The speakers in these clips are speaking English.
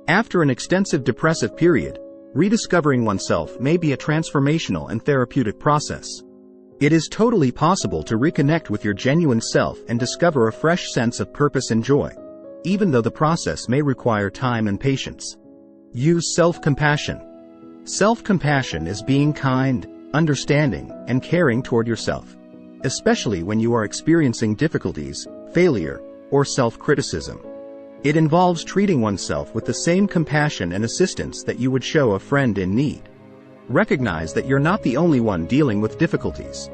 After an extensive depressive period, rediscovering oneself may be a transformational and therapeutic process. It is totally possible to reconnect with your genuine self and discover a fresh sense of purpose and joy, even though the process may require time and patience. Use self-compassion. Self-compassion is being kind, understanding, and caring toward yourself, especially when you are experiencing difficulties, failure, or self-criticism. It involves treating oneself with the same compassion and assistance that you would show a friend in need. Recognize that you're not the only one dealing with difficulties.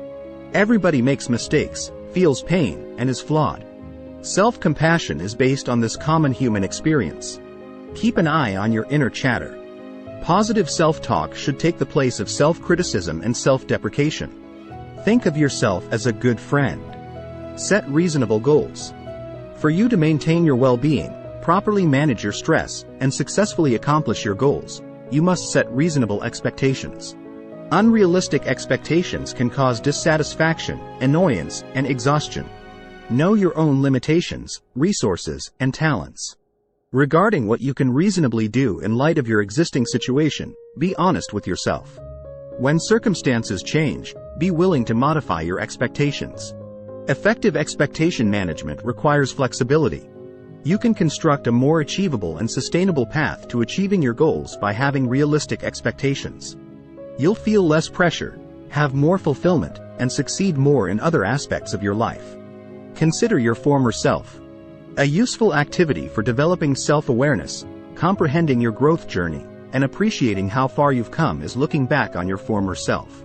Everybody makes mistakes, feels pain, and is flawed. Self-compassion is based on this common human experience. Keep an eye on your inner chatter. Positive self-talk should take the place of self-criticism and self-deprecation. Think of yourself as a good friend. Set reasonable goals. For you to maintain your well-being, properly manage your stress, and successfully accomplish your goals, you must set reasonable expectations. Unrealistic expectations can cause dissatisfaction, annoyance, and exhaustion. Know your own limitations, resources, and talents. Regarding what you can reasonably do in light of your existing situation, be honest with yourself. When circumstances change, be willing to modify your expectations. Effective expectation management requires flexibility. You can construct a more achievable and sustainable path to achieving your goals by having realistic expectations. You'll feel less pressure, have more fulfillment, and succeed more in other aspects of your life. Consider your former self. A useful activity for developing self-awareness, comprehending your growth journey, and appreciating how far you've come is looking back on your former self.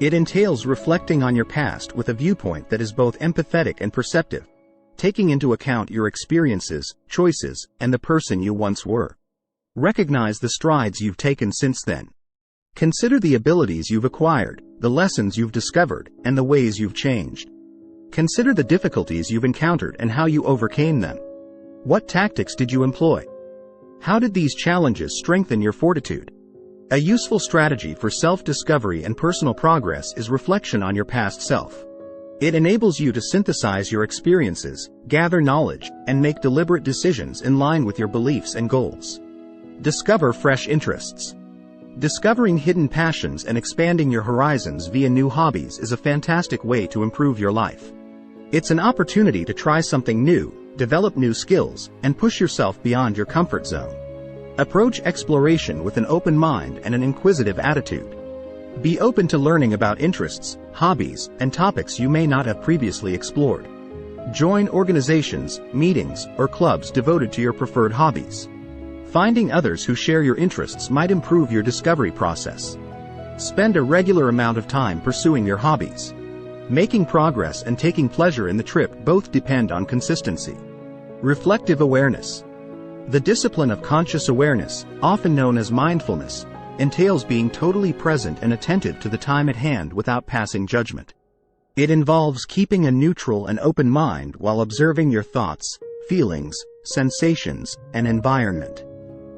It entails reflecting on your past with a viewpoint that is both empathetic and perceptive, taking into account your experiences, choices, and the person you once were. Recognize the strides you've taken since then. Consider the abilities you've acquired, the lessons you've discovered, and the ways you've changed. Consider the difficulties you've encountered and how you overcame them. What tactics did you employ? How did these challenges strengthen your fortitude? A useful strategy for self-discovery and personal progress is reflection on your past self. It enables you to synthesize your experiences, gather knowledge, and make deliberate decisions in line with your beliefs and goals. Discover fresh interests. Discovering hidden passions and expanding your horizons via new hobbies is a fantastic way to improve your life. It's an opportunity to try something new, develop new skills, and push yourself beyond your comfort zone. Approach exploration with an open mind and an inquisitive attitude. Be open to learning about interests, hobbies, and topics you may not have previously explored. Join organizations, meetings, or clubs devoted to your preferred hobbies. Finding others who share your interests might improve your discovery process. Spend a regular amount of time pursuing your hobbies. Making progress and taking pleasure in the trip both depend on consistency. Reflective awareness. The discipline of conscious awareness, often known as mindfulness, entails being totally present and attentive to the time at hand without passing judgment. It involves keeping a neutral and open mind while observing your thoughts, feelings, sensations, and environment.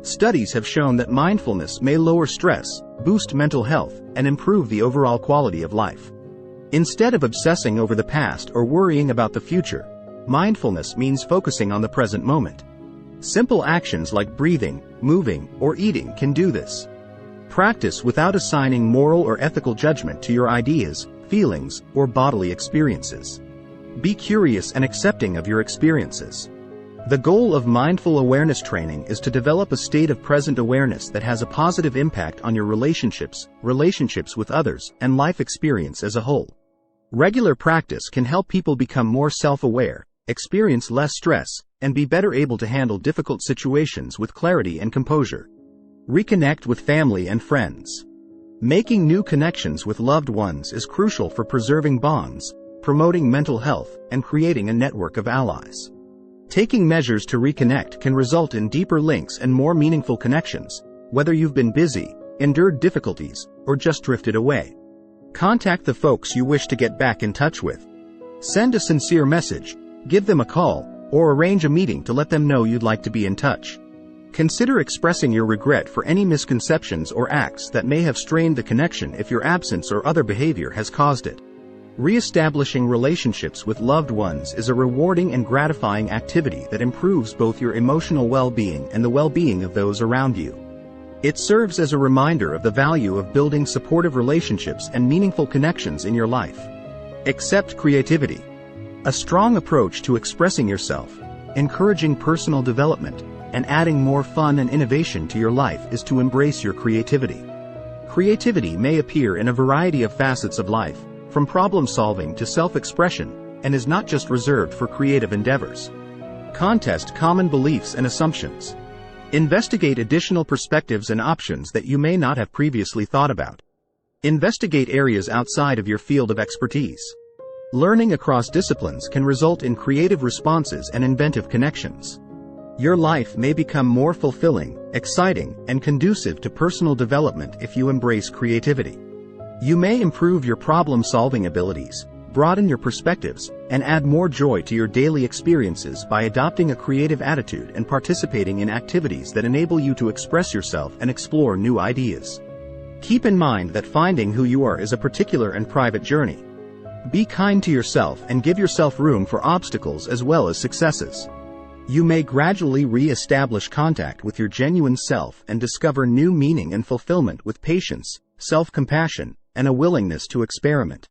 Studies have shown that mindfulness may lower stress, boost mental health, and improve the overall quality of life. Instead of obsessing over the past or worrying about the future, mindfulness means focusing on the present moment. Simple actions like breathing, moving, or eating can do this. Practice without assigning moral or ethical judgment to your ideas, feelings, or bodily experiences. Be curious and accepting of your experiences. The goal of mindful awareness training is to develop a state of present awareness that has a positive impact on your relationships with others, and life experience as a whole. Regular practice can help people become more self-aware, experience less stress, and be better able to handle difficult situations with clarity and composure. Reconnect with family and friends. Making new connections with loved ones is crucial for preserving bonds, promoting mental health, and creating a network of allies. Taking measures to reconnect can result in deeper links and more meaningful connections, whether you've been busy, endured difficulties, or just drifted away. Contact the folks you wish to get back in touch with. Send a sincere message, give them a call, or arrange a meeting to let them know you'd like to be in touch. Consider expressing your regret for any misconceptions or acts that may have strained the connection if your absence or other behavior has caused it. Re-establishing relationships with loved ones is a rewarding and gratifying activity that improves both your emotional well-being and the well-being of those around you. It serves as a reminder of the value of building supportive relationships and meaningful connections in your life. Accept creativity. A strong approach to expressing yourself, encouraging personal development, and adding more fun and innovation to your life is to embrace your creativity. Creativity may appear in a variety of facets of life, from problem-solving to self-expression, and is not just reserved for creative endeavors. Contest common beliefs and assumptions. Investigate additional perspectives and options that you may not have previously thought about. Investigate areas outside of your field of expertise. Learning across disciplines can result in creative responses and inventive connections. Your life may become more fulfilling, exciting, and conducive to personal development if you embrace creativity. You may improve your problem-solving abilities, broaden your perspectives, and add more joy to your daily experiences by adopting a creative attitude and participating in activities that enable you to express yourself and explore new ideas. Keep in mind that finding who you are is a particular and private journey. Be kind to yourself and give yourself room for obstacles as well as successes. You may gradually re-establish contact with your genuine self and discover new meaning and fulfillment with patience, self-compassion, and a willingness to experiment.